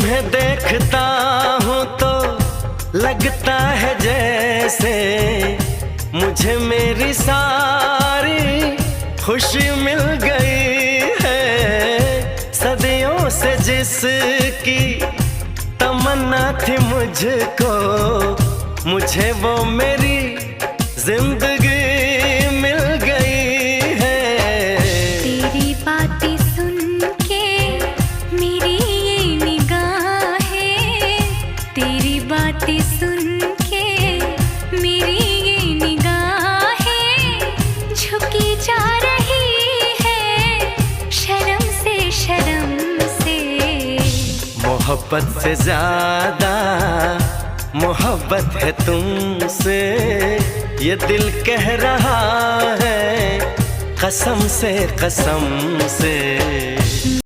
तुम्हें देखता हूँ तो लगता है जैसे मुझे मेरी सारी खुशी मिल गई है। सदियों से जिसकी तमन्ना थी मुझको, मुझे वो मेरी जिंदगी मिल गई है। तेरी बातें सुन के मेरी ये निगाहें, तेरी बातें सुन के मेरी ये निगाहें झुकी जा रही है शर्म से, शर्म से। मोहब्बत से ज्यादा मोहब्बत है तुमसे, ये दिल कह रहा है कसम से, कसम से।